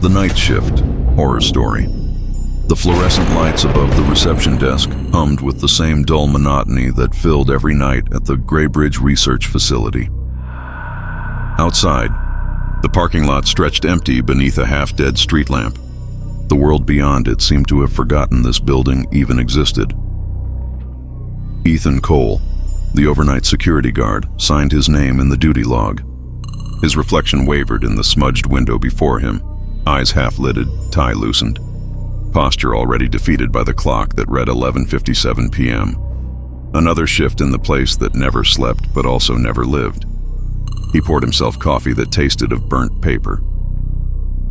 The Night Shift horror story. The fluorescent lights above the reception desk hummed with the same dull monotony that filled every night at the Graybridge Research Facility. Outside, the parking lot stretched empty beneath a half-dead street lamp. The world beyond it seemed to have forgotten this building even existed. Ethan Cole, the overnight security guard, signed his name in the duty log. His reflection wavered in the smudged window before him, eyes half-lidded, tie loosened, posture already defeated by the clock that read 11:57 p.m. Another shift in the place that never slept but also never lived. He poured himself coffee that tasted of burnt paper.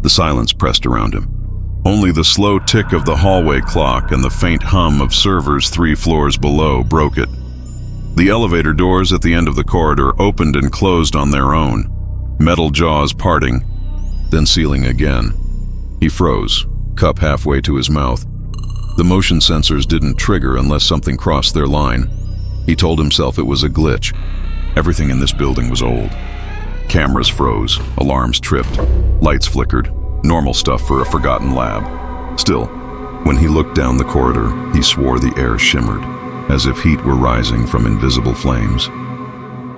The silence pressed around him. Only the slow tick of the hallway clock and the faint hum of servers 3 floors below broke it. The elevator doors at the end of the corridor opened and closed on their own, metal jaws parting, then sealing again. He froze, cup halfway to his mouth. The motion sensors didn't trigger unless something crossed their line. He told himself it was a glitch. Everything in this building was old. Cameras froze, alarms tripped, lights flickered, normal stuff for a forgotten lab. Still, when he looked down the corridor, he swore the air shimmered, as if heat were rising from invisible flames.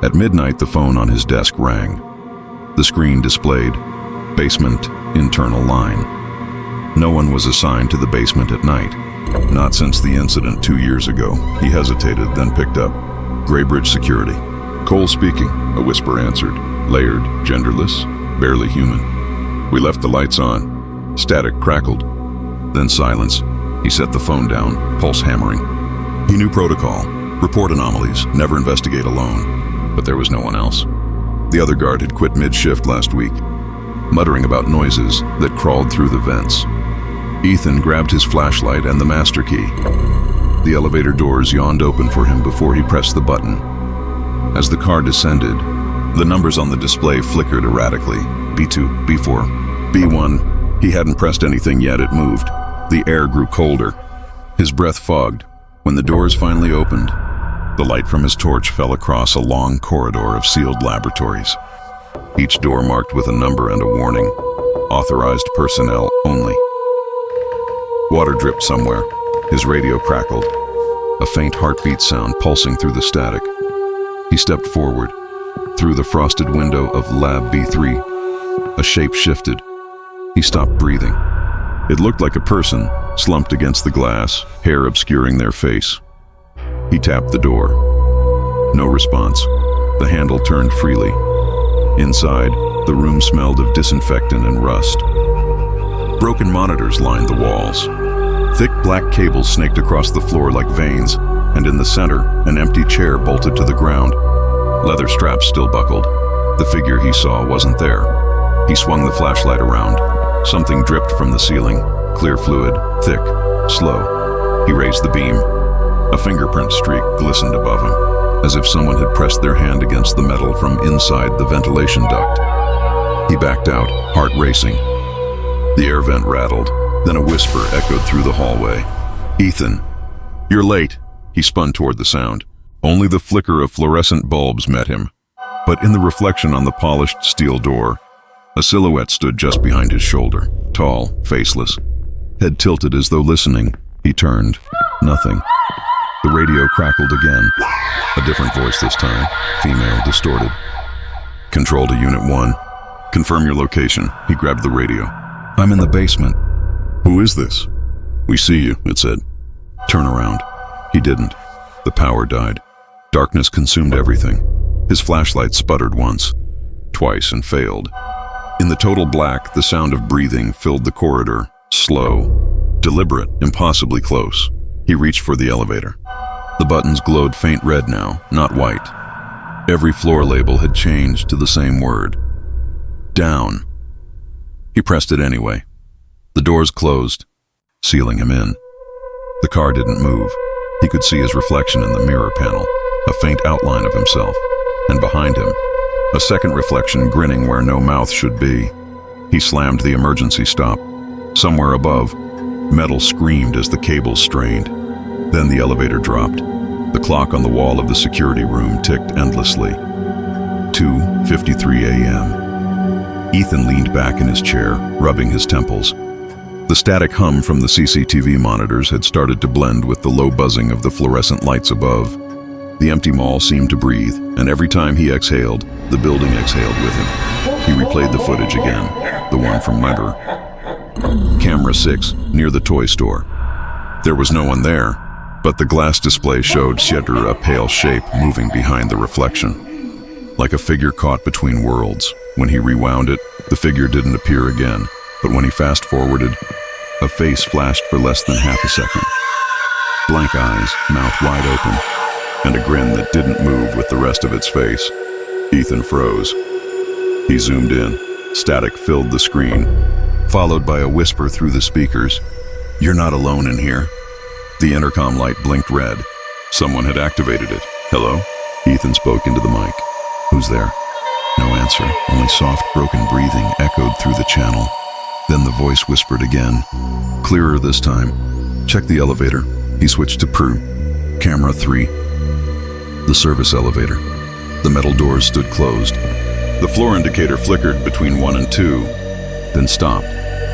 At midnight, the phone on his desk rang. The screen displayed, "Basement, internal line." No one was assigned to the basement at night. Not since the incident 2 years ago. He hesitated, then picked up. "Graybridge Security." "Cole speaking," a whisper answered. Layered, genderless, barely human. "We left the lights on." Static crackled. Then silence. He set the phone down, pulse hammering. He knew protocol. Report anomalies, never investigate alone. But there was no one else. The other guard had quit mid-shift last week, muttering about noises that crawled through the vents. Ethan grabbed his flashlight and the master key. The elevator doors yawned open for him before he pressed the button. As the car descended, the numbers on the display flickered erratically. B2, B4, B1. He hadn't pressed anything yet, it moved. The air grew colder. His breath fogged. When the doors finally opened, the light from his torch fell across a long corridor of sealed laboratories. Each door marked with a number and a warning. Authorized personnel only. Water dripped somewhere. His radio crackled. A faint heartbeat sound pulsing through the static. He stepped forward. Through the frosted window of Lab B3, a shape shifted. He stopped breathing. It looked like a person, slumped against the glass, hair obscuring their face. He tapped the door. No response. The handle turned freely. Inside, the room smelled of disinfectant and rust. Broken monitors lined the walls. Thick black cables snaked across the floor like veins, and in the center, an empty chair bolted to the ground. Leather straps still buckled. The figure he saw wasn't there. He swung the flashlight around. Something dripped from the ceiling, clear fluid, thick, slow. He raised the beam. A fingerprint streak glistened above him, as if someone had pressed their hand against the metal from inside the ventilation duct. He backed out, heart racing. The air vent rattled, then a whisper echoed through the hallway. "Ethan, you're late." He spun toward the sound. Only the flicker of fluorescent bulbs met him. But in the reflection on the polished steel door, a silhouette stood just behind his shoulder, tall, faceless. Head tilted as though listening, he turned. Nothing. The radio crackled again. A different voice this time, female, distorted. "Control to Unit 1. Confirm your location." He grabbed the radio. "I'm in the basement." "Who is this?" "We see you," it said. "Turn around." He didn't. The power died. Darkness consumed everything. His flashlight sputtered once, twice, and failed. In the total black, the sound of breathing filled the corridor, slow, deliberate, impossibly close. He reached for the elevator. The buttons glowed faint red now, not white. Every floor label had changed to the same word. Down. He pressed it anyway. The doors closed, sealing him in. The car didn't move. He could see his reflection in the mirror panel, a faint outline of himself, and behind him, a second reflection grinning where no mouth should be. He slammed the emergency stop. Somewhere above, metal screamed as the cables strained. Then the elevator dropped. The clock on the wall of the security room ticked endlessly. 2:53 a.m. Ethan leaned back in his chair, rubbing his temples. The static hum from the CCTV monitors had started to blend with the low buzzing of the fluorescent lights above. The empty mall seemed to breathe, and every time he exhaled, the building exhaled with him. He replayed the footage again, the one from Murder. Camera 6, near the toy store. There was no one there, but the glass display showed Shedder, a pale shape, moving behind the reflection. Like a figure caught between worlds. When he rewound it, the figure didn't appear again, but when he fast-forwarded, a face flashed for less than half a second. Blank eyes, mouth wide open, and a grin that didn't move with the rest of its face. Ethan froze. He zoomed in. Static filled the screen, followed by a whisper through the speakers. "You're not alone in here." The intercom light blinked red. Someone had activated it. "Hello?" Ethan spoke into the mic. "Who's there?" No answer, only soft, broken breathing echoed through the channel. Then the voice whispered again, clearer this time. "Check the elevator." He switched to Camera 3. The service elevator. The metal doors stood closed. The floor indicator flickered between 1 and 2, then stopped.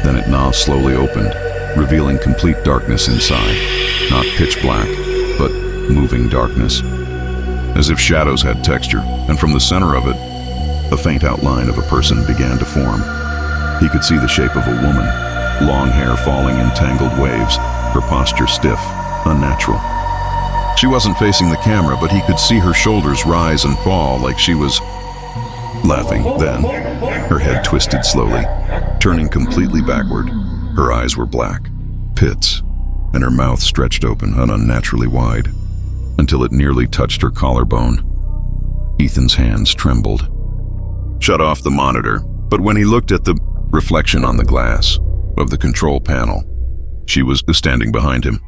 Then it now slowly opened, revealing complete darkness inside. Not pitch black, but moving darkness. As if shadows had texture, and from the center of it, a faint outline of a person began to form. He could see the shape of a woman, long hair falling in tangled waves, her posture stiff, unnatural. She wasn't facing the camera, but he could see her shoulders rise and fall like she was laughing. Then, her head twisted slowly, turning completely backward. Her eyes were black, pits, and her mouth stretched open and unnaturally wide, until it nearly touched her collarbone. Ethan's hands trembled. Shut off the monitor, but when he looked at the reflection on the glass of the control panel, she was standing behind him.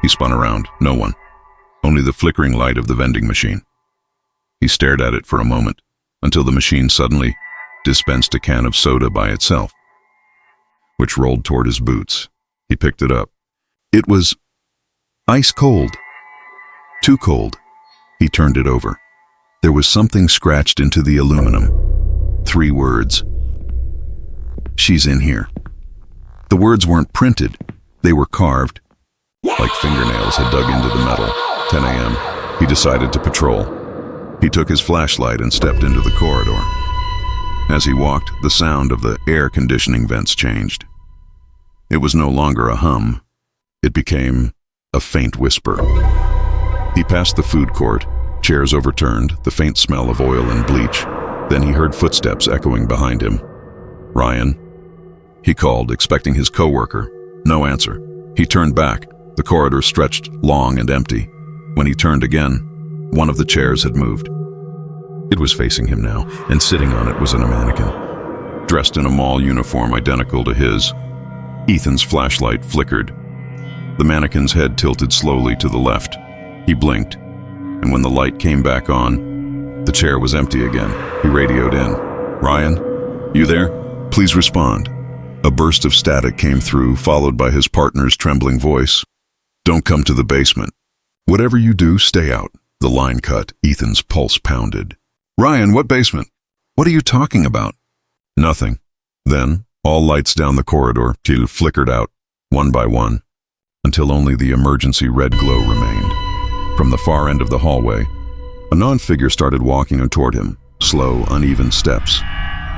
He spun around. No one. Only the flickering light of the vending machine. He stared at it for a moment, until the machine suddenly dispensed a can of soda by itself, which rolled toward his boots. He picked it up. It was ice cold. Too cold. He turned it over. There was something scratched into the aluminum. 3 words. "She's in here." The words weren't printed. They were carved, like fingernails had dug into the metal. 10 a.m. He decided to patrol. He took his flashlight and stepped into the corridor. As he walked, the sound of the air conditioning vents changed. It was no longer a hum. It became a faint whisper. He passed the food court, chairs overturned, the faint smell of oil and bleach. Then he heard footsteps echoing behind him. "Ryan?" He called, expecting his coworker. No answer. He turned back. The corridor stretched long and empty. When he turned again, one of the chairs had moved. It was facing him now, and sitting on it was a mannequin, dressed in a mall uniform identical to his. Ethan's flashlight flickered. The mannequin's head tilted slowly to the left. He blinked, and when the light came back on, the chair was empty again. He radioed in. "Ryan, you there? Please respond." A burst of static came through, followed by his partner's trembling voice. "Don't come to the basement. Whatever you do, stay out." The line cut. Ethan's pulse pounded. "Ryan, what basement? What are you talking about?" "Nothing." Then, all lights down the corridor flickered out, one by one, until only the emergency red glow remained. From the far end of the hallway, a non-figure started walking toward him, slow, uneven steps.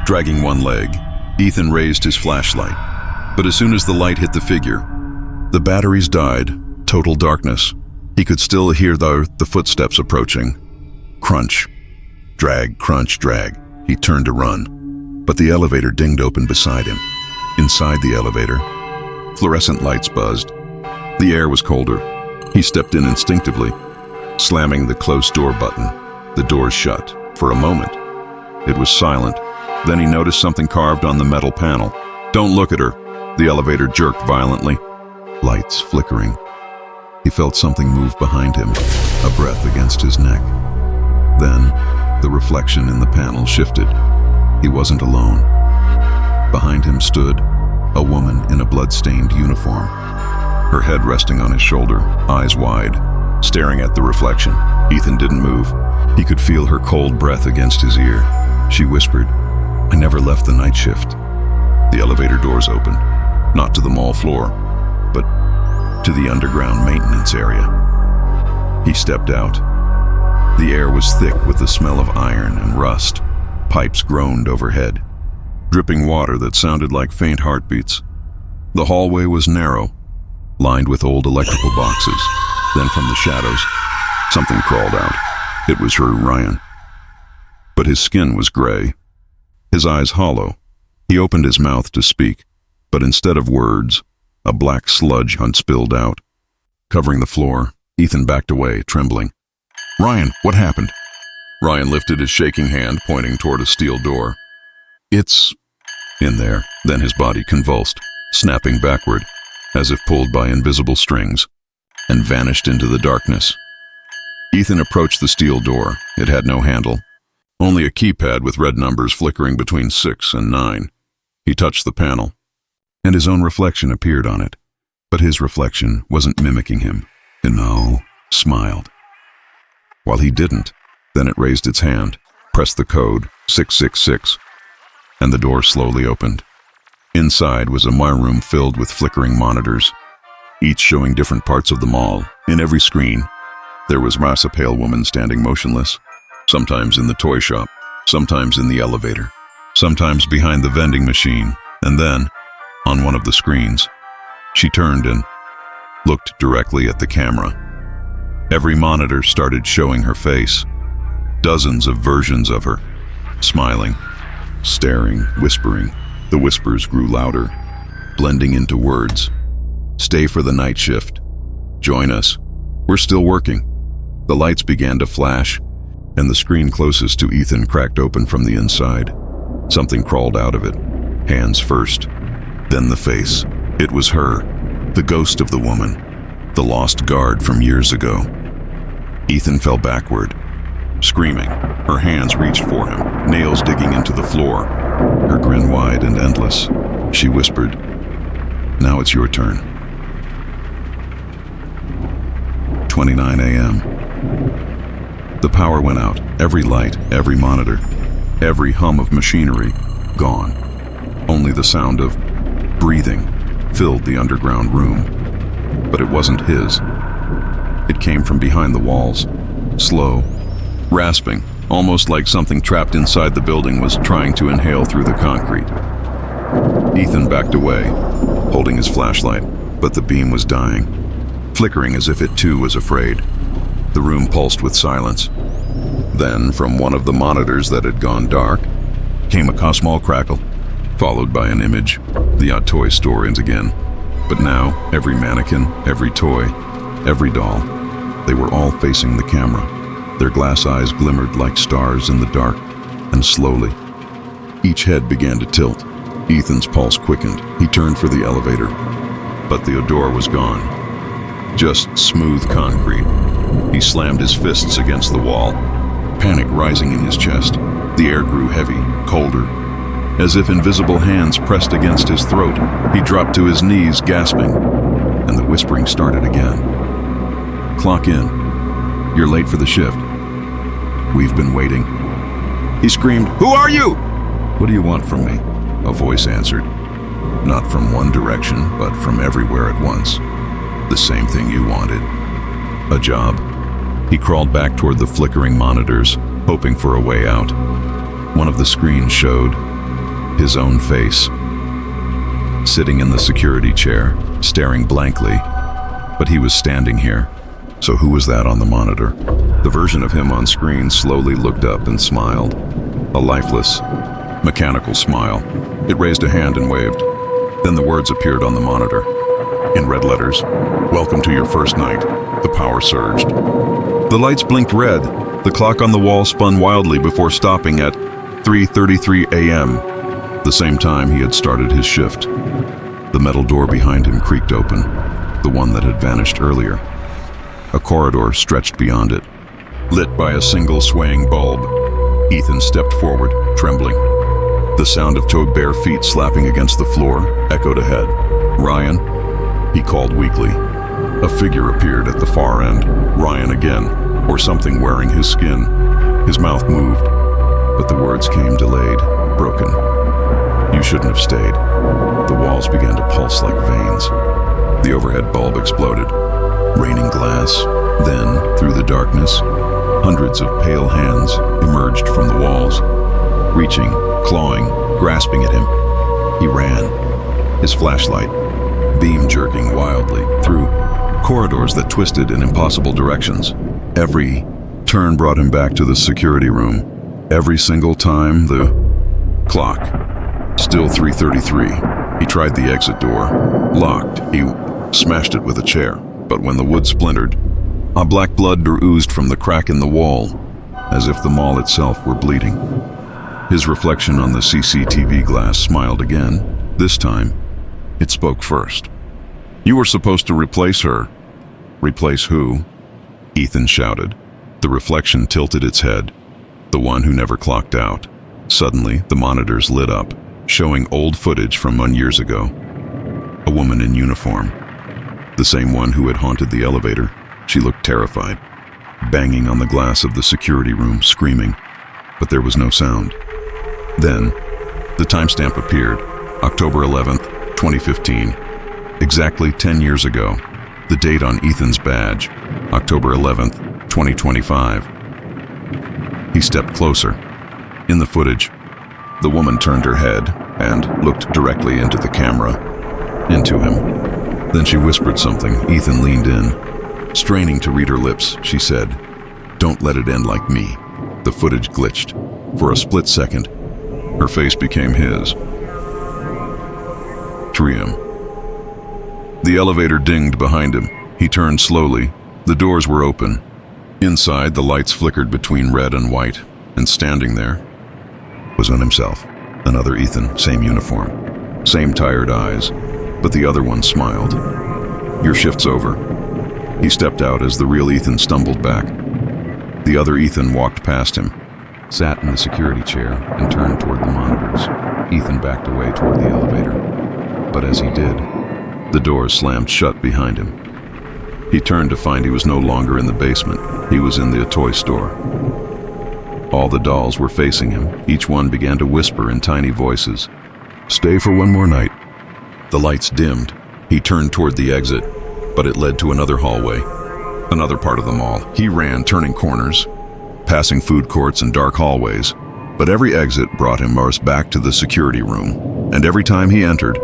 Dragging one leg, Ethan raised his flashlight. But as soon as the light hit the figure, the batteries died. Total darkness. He could still hear the footsteps approaching. Crunch. Drag, crunch, drag. He turned to run, but the elevator dinged open beside him. Inside the elevator, fluorescent lights buzzed. The air was colder. He stepped in instinctively, slamming the close door button. The doors shut. For a moment, it was silent. Then he noticed something carved on the metal panel. "Don't look at her." The elevator jerked violently. Lights flickering. He felt something move behind him, a breath against his neck. Then, the reflection in the panel shifted. He wasn't alone. Behind him stood a woman in a blood-stained uniform, her head resting on his shoulder, eyes wide, staring at the reflection. Ethan didn't move. He could feel her cold breath against his ear. She whispered, I never left the night shift. The elevator doors opened, not to the mall floor, but to the underground maintenance area. He stepped out. The air was thick with the smell of iron and rust. Pipes groaned overhead, dripping water that sounded like faint heartbeats. The hallway was narrow, lined with old electrical boxes. Then from the shadows, something crawled out. It was Ryan. But his skin was gray, his eyes hollow. He opened his mouth to speak, but instead of words, a black sludge hunt spilled out. Covering the floor, Ethan backed away, trembling. "Ryan, what happened?" Ryan lifted his shaking hand, pointing toward a steel door. "It's in there." Then his body convulsed, snapping backward, as if pulled by invisible strings, and vanished into the darkness. Ethan approached the steel door. It had no handle, only a keypad with red numbers flickering between 6 and 9. He touched the panel, and his own reflection appeared on it. But his reflection wasn't mimicking him. It smiled. While he didn't, then it raised its hand, pressed the code 666, and the door slowly opened. Inside was a room filled with flickering monitors, each showing different parts of the mall. In every screen, there was a pale woman standing motionless, sometimes in the toy shop, sometimes in the elevator, sometimes behind the vending machine, and then, on one of the screens, she turned and looked directly at the camera. Every monitor started showing her face, dozens of versions of her, smiling, staring, whispering. The whispers grew louder, blending into words. "Stay for the night shift. Join us. We're still working." The lights began to flash, and the screen closest to Ethan cracked open from the inside. Something crawled out of it, hands first, then the face. It was her, the ghost of the woman, the lost guard from years ago. Ethan fell backward, screaming. Her hands reached for him, nails digging into the floor, her grin wide and endless. She whispered, "Now it's your turn." 29 a.m. The power went out. Every light, every monitor, every hum of machinery, gone. Only the sound of breathing filled the underground room. But it wasn't his. It came from behind the walls, slow, rasping, almost like something trapped inside the building was trying to inhale through the concrete. Ethan backed away, holding his flashlight, but the beam was dying, flickering as if it too was afraid. The room pulsed with silence. Then, from one of the monitors that had gone dark, came a small crackle, followed by an image. The toy store ends again. But now, every mannequin, every toy, every doll, they were all facing the camera. Their glass eyes glimmered like stars in the dark, and slowly, each head began to tilt. Ethan's pulse quickened. He turned for the elevator, but the door was gone. Just smooth concrete. He slammed his fists against the wall, panic rising in his chest. The air grew heavy, colder, as if invisible hands pressed against his throat. He dropped to his knees, gasping, and the whispering started again. "Clock in. You're late for the shift. We've been waiting." He screamed, "Who are you?" "What do you want from me?" A voice answered. Not from one direction, but from everywhere at once. The same thing you wanted. A job. He crawled back toward the flickering monitors, hoping for a way out. One of the screens showed his own face, sitting in the security chair, staring blankly. But he was standing here. So who was that on the monitor? The version of him on screen slowly looked up and smiled. A lifeless, mechanical smile. It raised a hand and waved. Then the words appeared on the monitor. In red letters, "Welcome to your first night." The power surged. The lights blinked red. The clock on the wall spun wildly before stopping at 3:33 a.m., the same time he had started his shift. The metal door behind him creaked open, the one that had vanished earlier. A corridor stretched beyond it, lit by a single swaying bulb. Ethan stepped forward, trembling. The sound of bare feet slapping against the floor echoed ahead. "Ryan?" he called weakly. A figure appeared at the far end. Ryan again, or something wearing his skin. His mouth moved, but the words came delayed, broken. You shouldn't have stayed. The walls began to pulse like veins. The overhead bulb exploded, raining glass. Then, through the darkness, hundreds of pale hands emerged from the walls, reaching, clawing, grasping at him. He ran, his flashlight, beam jerking wildly through corridors that twisted in impossible directions. Every turn brought him back to the security room. Every single time, the clock, still 3:33. He tried the exit door, locked. He smashed it with a chair, but when the wood splintered, a black blood oozed from the crack in the wall, as if the mall itself were bleeding. His reflection on the CCTV glass smiled again. This time, it spoke first. "You were supposed to replace her." "Replace who?" Ethan shouted. The reflection tilted its head. The one who never clocked out. Suddenly, the monitors lit up, showing old footage from years ago. A woman in uniform. The same one who had haunted the elevator. She looked terrified, banging on the glass of the security room, screaming. But there was no sound. Then, the timestamp appeared, October 11th, 2015. Exactly 10 years ago. The date on Ethan's badge, October 11th, 2025. He stepped closer. In the footage, the woman turned her head and looked directly into the camera, into him. Then she whispered something. Ethan leaned in. Straining to read her lips, she said, "Don't let it end like me." The footage glitched. For a split second, her face became his. Trium. The elevator dinged behind him. He turned slowly. The doors were open. Inside, the lights flickered between red and white, and standing there was on himself. Another Ethan, same uniform, same tired eyes, but the other one smiled. "Your shift's over." He stepped out as the real Ethan stumbled back. The other Ethan walked past him, sat in the security chair, and turned toward the monitors. Ethan backed away toward the elevator. But as he did, the doors slammed shut behind him. He turned to find he was no longer in the basement. He was in the toy store. All the dolls were facing him. Each one began to whisper in tiny voices, "Stay for one more night." The lights dimmed. He turned toward the exit, but it led to another hallway, another part of the mall. He ran, turning corners, passing food courts and dark hallways. But every exit brought him back to the security room. And every time he entered,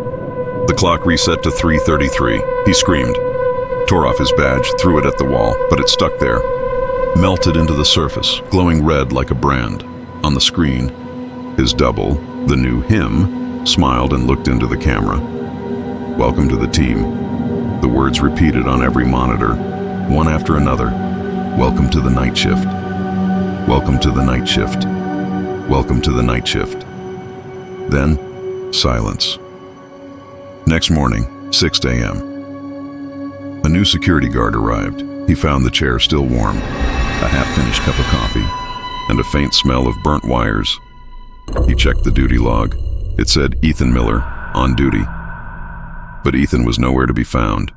the clock reset to 3:33. He screamed, tore off his badge, threw it at the wall, but it stuck there, melted into the surface, glowing red like a brand. On the screen, his double, the new him, smiled and looked into the camera. "Welcome to the team." The words repeated on every monitor, one after another. "Welcome to the night shift. Welcome to the night shift. Welcome to the night shift." Then, silence. Next morning, 6 a.m. A new security guard arrived. He found the chair still warm, a half-finished cup of coffee, and a faint smell of burnt wires. He checked the duty log. It said Ethan Miller, on duty. But Ethan was nowhere to be found.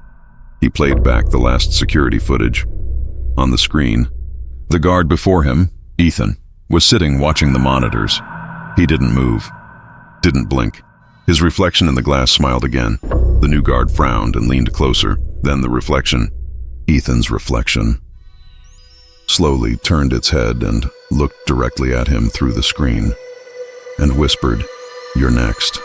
He played back the last security footage. On the screen, the guard before him, Ethan, was sitting watching the monitors. He didn't move, didn't blink. His reflection in the glass smiled again. The new guard frowned and leaned closer. Then the reflection, Ethan's reflection, slowly turned its head and looked directly at him through the screen and whispered, "You're next."